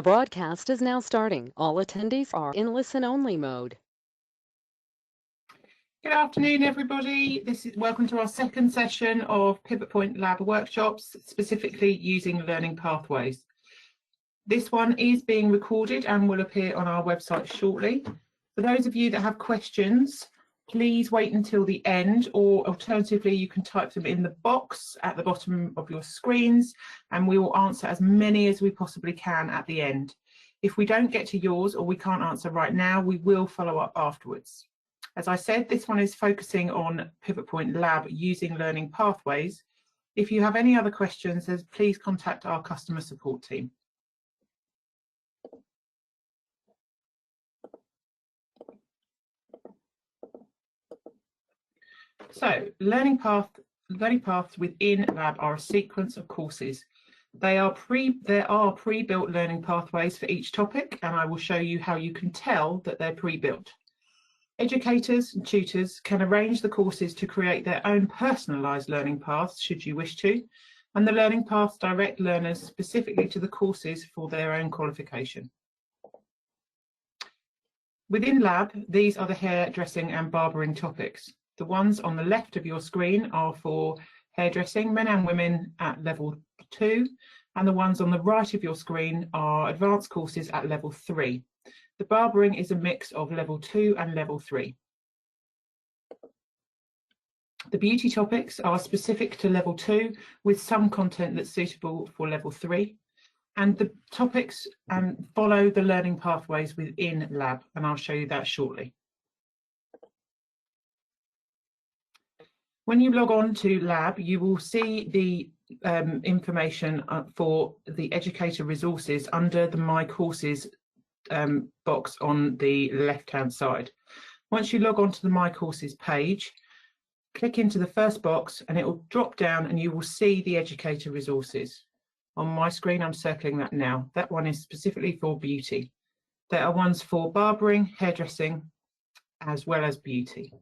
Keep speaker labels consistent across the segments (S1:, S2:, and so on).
S1: The broadcast is now starting. All attendees are in listen-only mode.
S2: Good afternoon, everybody. Welcome to our second session of Pivot Point Lab workshops, specifically using learning pathways. This one is being recorded and will appear on our website shortly. For those of you that have questions, please wait until the end, or alternatively, you can type them in the box at the bottom of your screens, and we will answer as many as we possibly can at the end. If we don't get to yours or we can't answer right now, we will follow up afterwards. As I said, this one is focusing on Pivot Point Lab using learning pathways. If you have any other questions, please contact our customer support team. So, learning paths within Lab are a sequence of courses. There are pre-built learning pathways for each topic, and I will show you how you can tell that they're pre-built. Educators and tutors can arrange the courses to create their own personalised learning paths, should you wish to, and the learning paths direct learners specifically to the courses for their own qualification. Within Lab, these are the hairdressing and barbering topics. The ones on the left of your screen are for hairdressing, men and women at level 2, and the ones on the right of your screen are advanced courses at level 3. The barbering is a mix of level 2 and level 3. The beauty topics are specific to level 2 with some content that's suitable for level 3. And the topics follow the learning pathways within Lab, and I'll show you that shortly. When you log on to Lab, you will see the information for the educator resources under the My Courses box on the left-hand side. Once you log on to the My Courses page, click into the first box and it will drop down and you will see the educator resources. On my screen, I'm circling that now. That one is specifically for beauty. There are ones for barbering, hairdressing, as well as beauty.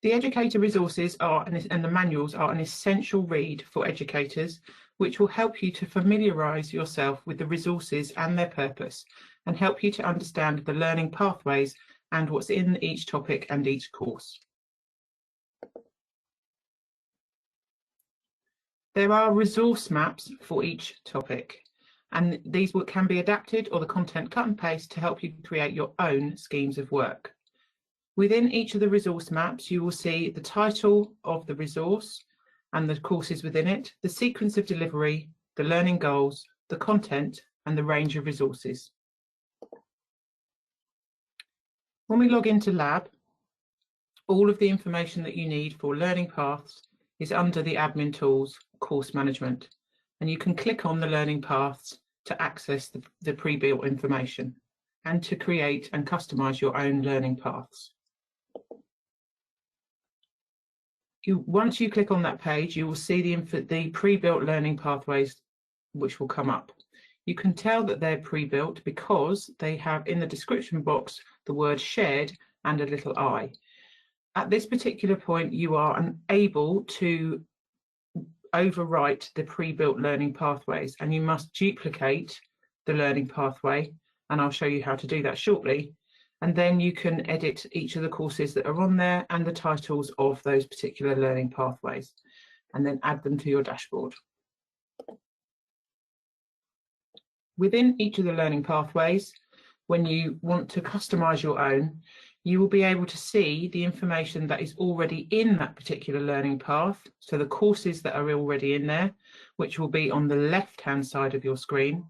S2: The educator resources and the manuals are an essential read for educators, which will help you to familiarise yourself with the resources and their purpose, and help you to understand the learning pathways and what's in each topic and each course. There are resource maps for each topic, and these can be adapted or the content cut and paste to help you create your own schemes of work. Within each of the resource maps, you will see the title of the resource and the courses within it, the sequence of delivery, the learning goals, the content, and the range of resources. When we log into Lab, all of the information that you need for learning paths is under the admin tools, course management, and you can click on the learning paths to access the pre-built information and to create and customize your own learning paths. Once you click on that page, you will see the pre-built learning pathways which will come up. You can tell that they're pre-built because they have in the description box the word shared and a little I. At this particular point, you are unable to overwrite the pre-built learning pathways, and you must duplicate the learning pathway, and I'll show you how to do that shortly. And then you can edit each of the courses that are on there and the titles of those particular learning pathways, and then add them to your dashboard. Within each of the learning pathways, when you want to customize your own, you will be able to see the information that is already in that particular learning path. So the courses that are already in there, which will be on the left-hand side of your screen,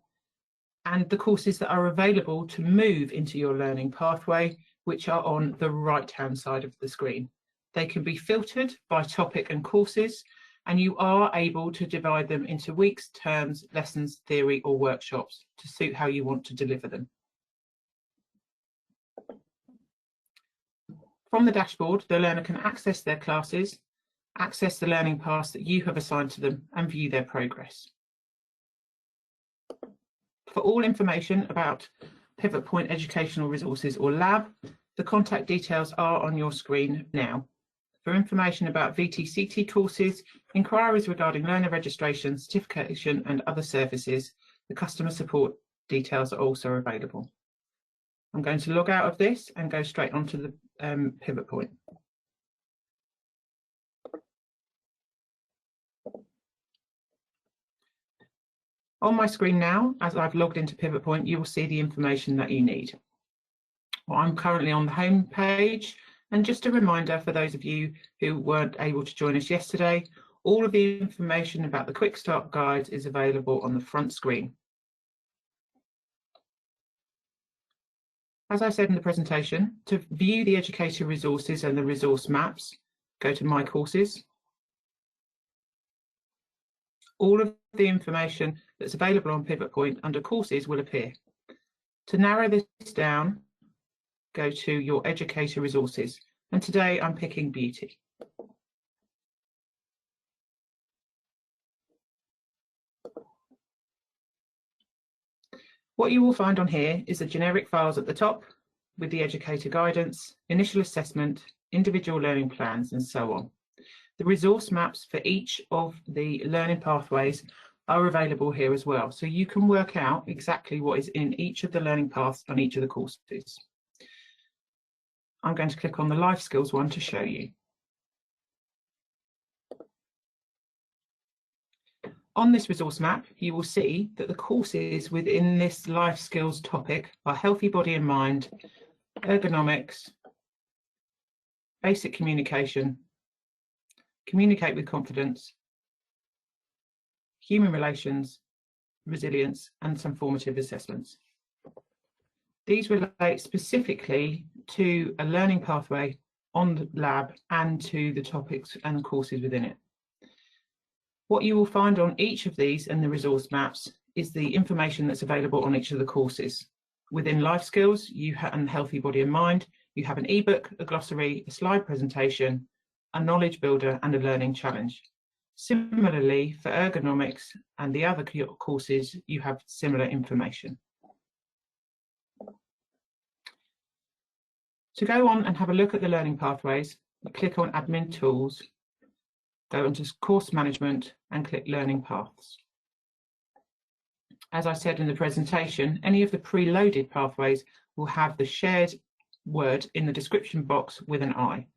S2: and the courses that are available to move into your learning pathway, which are on the right-hand side of the screen. They can be filtered by topic and courses, and you are able to divide them into weeks, terms, lessons, theory, or workshops to suit how you want to deliver them. From the dashboard, the learner can access their classes, access the learning paths that you have assigned to them, and view their progress. For all information about Pivot Point Educational Resources or Lab, the contact details are on your screen now. For information about VTCT courses, inquiries regarding learner registration, certification and other services, the customer support details are also available. I'm going to log out of this and go straight onto the pivot point. On my screen now, as I've logged into Pivot Point, you will see the information that you need. Well, I'm currently on the home page, and just a reminder for those of you who weren't able to join us yesterday, all of the information about the Quick Start Guide is available on the front screen. As I said in the presentation, to view the educator resources and the resource maps, go to My Courses. All of the information that's available on Pivot Point under Courses will appear. To narrow this down, go to your educator resources, and today I'm picking beauty. What you will find on here is the generic files at the top with the educator guidance, initial assessment, individual learning plans, and so on. The resource maps for each of the learning pathways are available here as well, so you can work out exactly what is in each of the learning paths on each of the courses. I'm going to click on the life skills one to show you. On this resource map, you will see that the courses within this life skills topic are healthy body and mind, ergonomics, basic communication, communicate with confidence, human relations, resilience, and some formative assessments. These relate specifically to a learning pathway on the lab and to the topics and courses within it. What you will find on each of these and the resource maps is the information that's available on each of the courses. Within life skills and healthy body and mind, you have an ebook, a glossary, a slide presentation, a knowledge builder, and a learning challenge. Similarly, for ergonomics and the other courses, you have similar information. To go on and have a look at the learning pathways, click on Admin Tools, go into Course Management and click Learning Paths. As I said in the presentation, any of the preloaded pathways will have the shared word in the description box with an I.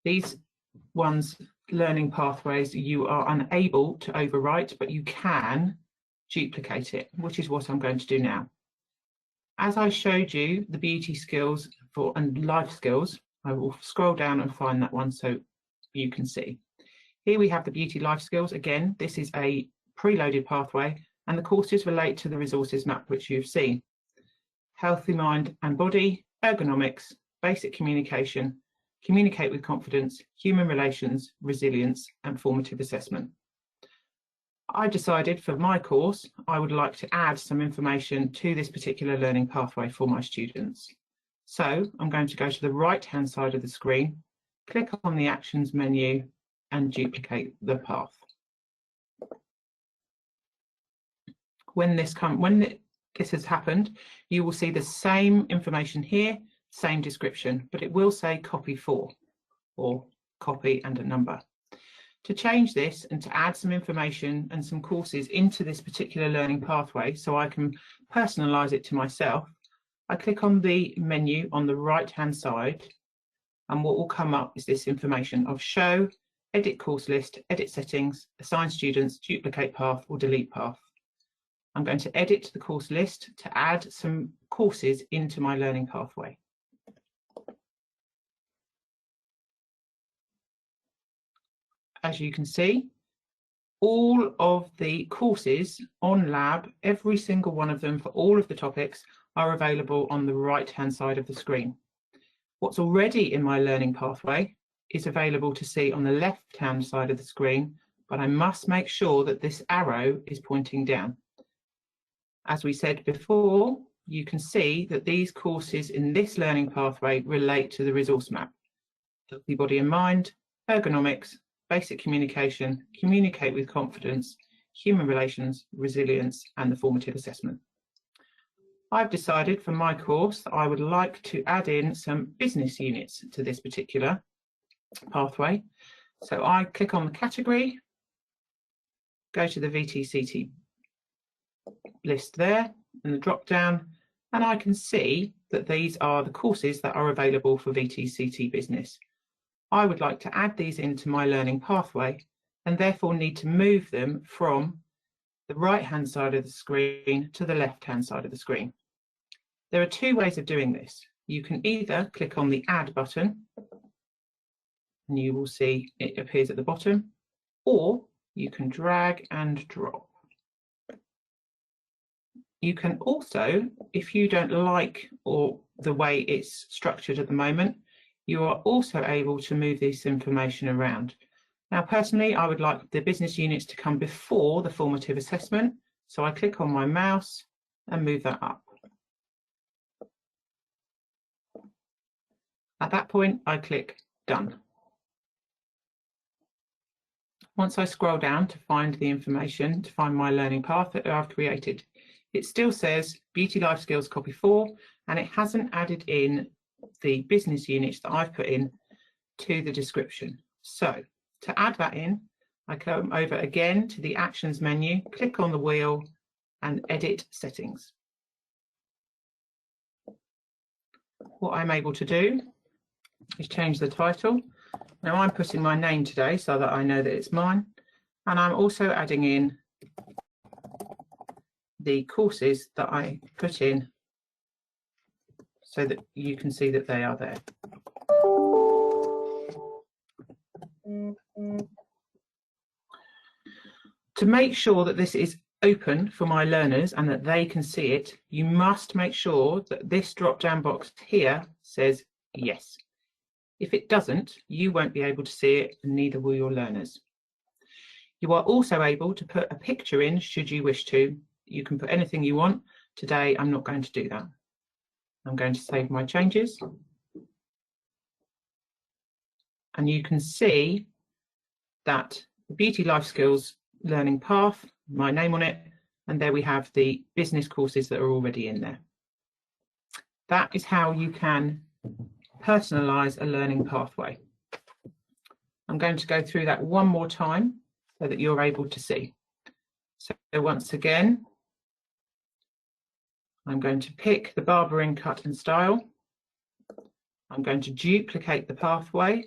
S2: These ones, learning pathways, you are unable to overwrite, but you can duplicate it, which is what I'm going to do now. As I showed you the beauty skills and life skills, I will scroll down and find that one so you can see. Here we have the beauty life skills. Again, this is a preloaded pathway, and the courses relate to the resources map which you've seen. Healthy mind and body, ergonomics, basic communication, communicate with confidence, human relations, resilience, and formative assessment. I decided for my course, I would like to add some information to this particular learning pathway for my students. So I'm going to go to the right-hand side of the screen, click on the Actions menu, and duplicate the path. When this has happened, you will see the same information here, same description, but it will say copy for, or copy and a number. To change this and to add some information and some courses into this particular learning pathway so I can personalize it to myself, I click on the menu on the right-hand side, and what will come up is this information of show, edit course list, edit settings, assign students, duplicate path, or delete path. I'm going to edit the course list to add some courses into my learning pathway. As you can see, all of the courses on Lab, every single one of them for all of the topics, are available on the right-hand side of the screen. What's already in my learning pathway is available to see on the left-hand side of the screen, but I must make sure that this arrow is pointing down. As we said before, you can see that these courses in this learning pathway relate to the resource map. Healthy body and mind, ergonomics, basic communication, communicate with confidence, human relations, resilience, and the formative assessment. I've decided for my course that I would like to add in some business units to this particular pathway. So I click on the category, go to the VTCT list there in the drop down, and I can see that these are the courses that are available for VTCT Business. I would like to add these into my learning pathway and therefore need to move them from the right-hand side of the screen to the left-hand side of the screen. There are two ways of doing this. You can either click on the Add button, and you will see it appears at the bottom, or you can drag and drop. You can also, if you don't like the way it's structured at the moment, you are also able to move this information around. Now, personally, I would like the business units to come before the formative assessment, so I click on my mouse and move that up. At that point, I click Done. Once I scroll down to find the information, to find my learning path that I've created, it still says Beauty Life Skills Copy 4, and it hasn't added in the business units that I've put in to the description. So to add that in, I come over again to the Actions menu, click on the wheel and Edit Settings. What I'm able to do is change the title. Now I'm putting my name today so that I know that it's mine, and I'm also adding in the courses that I put in so that you can see that they are there. To make sure that this is open for my learners and that they can see it, you must make sure that this drop-down box here says yes. If it doesn't, you won't be able to see it, and neither will your learners. You are also able to put a picture in should you wish to. You can put anything you want. Today, I'm not going to do that. I'm going to save my changes. And you can see that the Beauty Life Skills learning path, my name on it, and there we have the business courses that are already in there. That is how you can personalize a learning pathway. I'm going to go through that one more time so that you're able to see. So once again, I'm going to pick the barbering cut and style. I'm going to duplicate the pathway.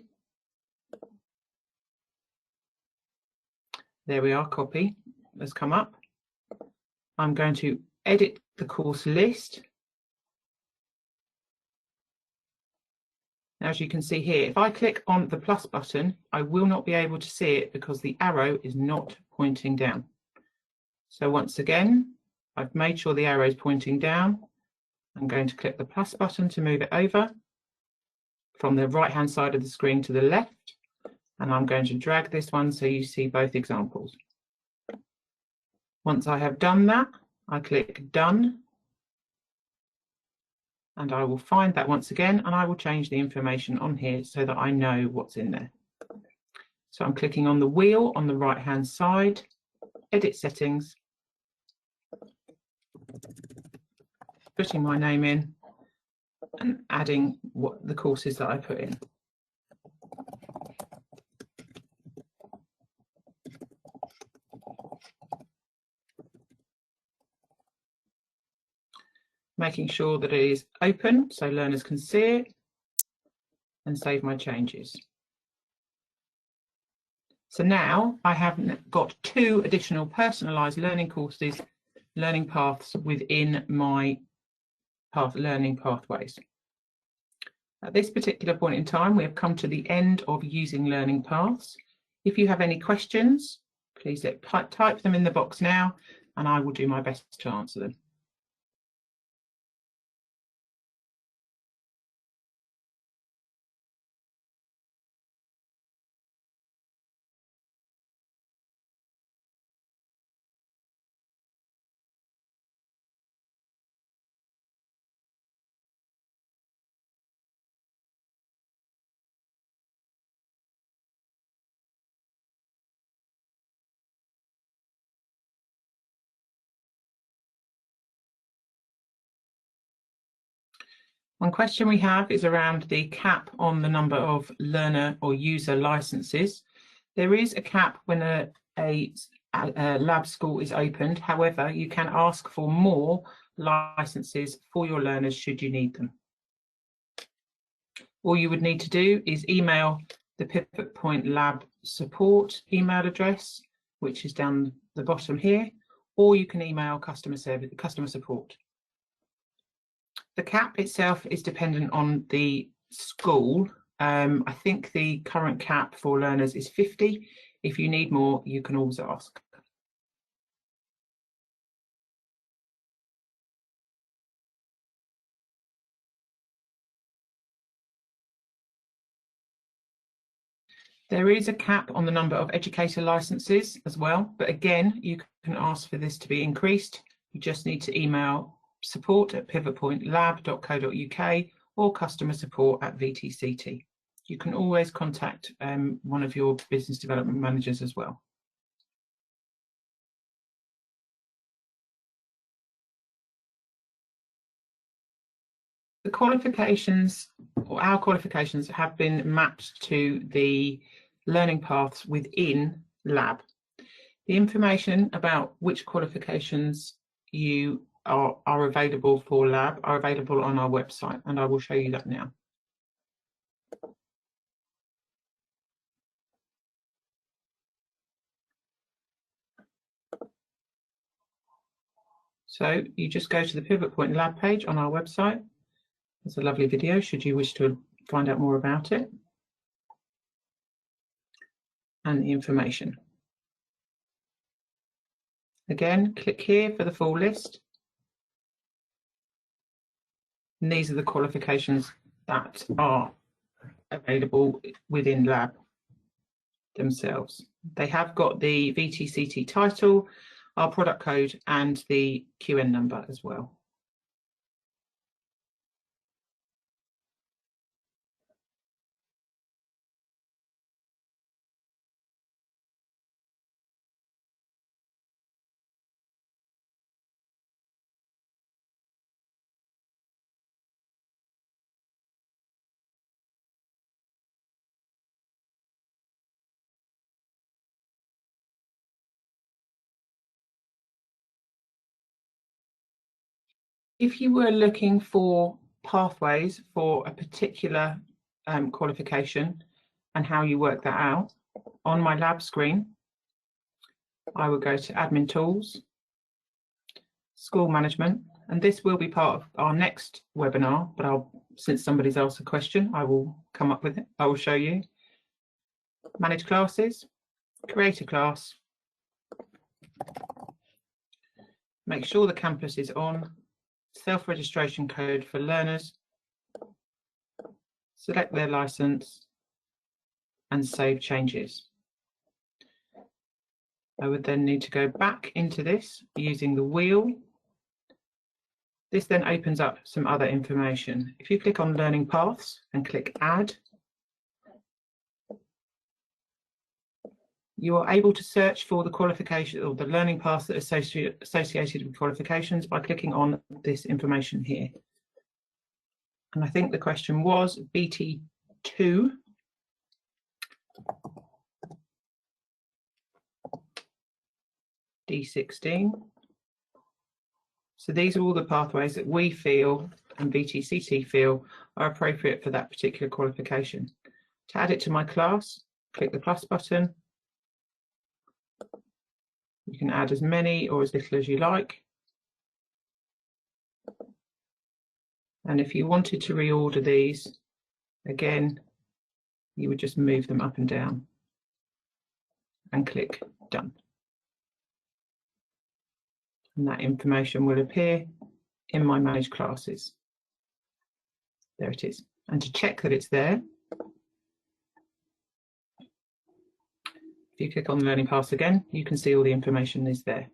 S2: There we are, copy has come up. I'm going to edit the course list. Now, as you can see here, if I click on the plus button, I will not be able to see it because the arrow is not pointing down. So once again, I've made sure the arrow is pointing down. I'm going to click the plus button to move it over from the right-hand side of the screen to the left. And I'm going to drag this one so you see both examples. Once I have done that, I click Done. And I will find that once again, and I will change the information on here so that I know what's in there. So I'm clicking on the wheel on the right-hand side, Edit Settings, putting my name in and adding what the courses that I put in. Making sure that it is open so learners can see it, and save my changes. So now I have got 2 additional personalised learning courses, learning paths within my learning pathways. At this particular point in time, we have come to the end of using learning paths. If you have any questions, please type them in the box now, and I will do my best to answer them. One question we have is around the cap on the number of learner or user licenses. There is a cap when a lab school is opened. However, you can ask for more licenses for your learners should you need them. All you would need to do is email the Pivot Point Lab support email address, which is down the bottom here, or you can email customer support. The cap itself is dependent on the school. I think the current cap for learners is 50. If you need more, you can always ask. There is a cap on the number of educator licenses as well, but again, you can ask for this to be increased. You just need to email support@pivotpointlab.co.uk or customer support at VTCT. You can always contact one of your business development managers as well. The qualifications, or our qualifications, have been mapped to the learning paths within Lab. The information about which qualifications you are available for Lab are available on our website, and I will show you that now. So you just go to the Pivot Point Lab page on our website. There's a lovely video should you wish to find out more about it, and the information. Again, click here for the full list. And these are the qualifications that are available within Lab themselves. They have got the VTCT title, our product code, and the QN number as well. If you were looking for pathways for a particular qualification and how you work that out, on my Lab screen, I will go to Admin Tools, School Management, and this will be part of our next webinar, but since somebody's asked a question, I will come up with it. I will show you. Manage Classes, create a class, make sure the campus is on, self-registration code for learners, select their license, and save changes. I would then need to go back into this using the wheel. This then opens up some other information. If you click on Learning Paths and click Add, you are able to search for the qualification or the learning paths that are associated with qualifications by clicking on this information here. And I think the question was BT2. D16. So these are all the pathways that we feel and VTCT feel are appropriate for that particular qualification. To add it to my class, click the plus button. You can add as many or as little as you like. And if you wanted to reorder these, again, you would just move them up and down and click Done. And that information will appear in my Managed Classes. There it is. And to check that it's there, if you click on the Learning Paths again, you can see all the information is there.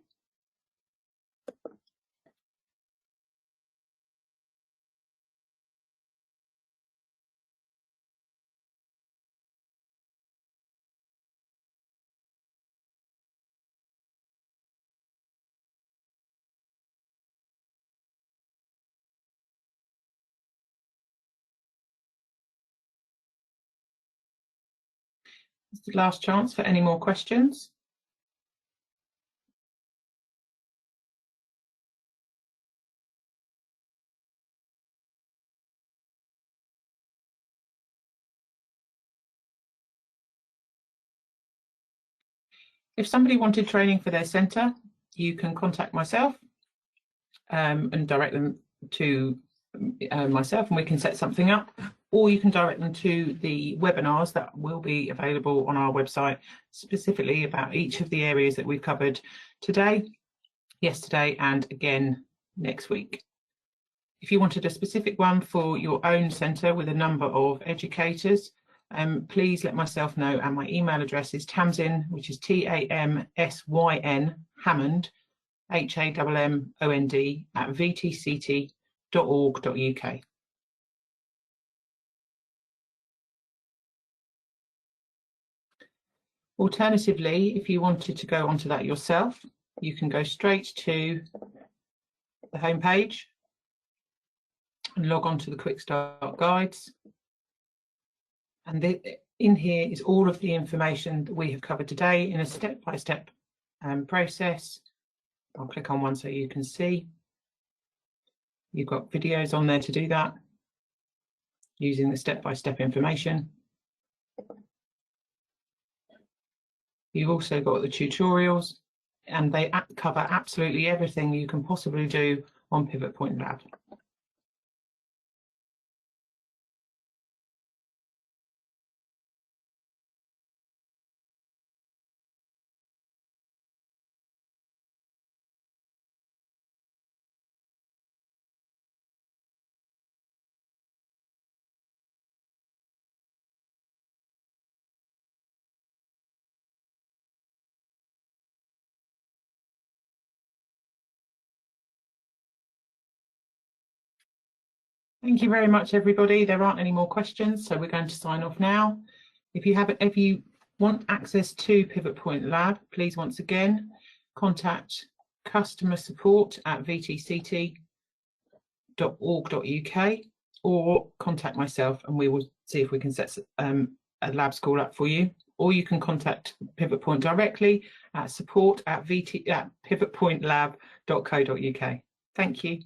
S2: It's the last chance for any more questions. If somebody wanted training for their centre, you can contact myself and direct them to myself, and we can set something up, or you can direct them to the webinars that will be available on our website, specifically about each of the areas that we've covered today, yesterday, and again next week. If you wanted a specific one for your own centre with a number of educators, please let myself know, and my email address is Tamsyn, which is TAMSYN, Hammond, HAMMOND, at vtct.org.uk. Alternatively, if you wanted to go onto that yourself, you can go straight to the home page and log on to the Quick Start Guides. And in here is all of the information that we have covered today in a step-by-step process. I'll click on one so you can see. You've got videos on there to do that, using the step-by-step information. You've also got the tutorials, and they cover absolutely everything you can possibly do on Pivot Point Lab. Thank you very much, everybody. There aren't any more questions, so we're going to sign off now. If you want access to Pivot Point Lab, please once again contact customer support at vtct.org.uk, or contact myself and we will see if we can set a lab school up for you. Or you can contact Pivot Point directly at support@pivotpointlab.co.uk. Thank you.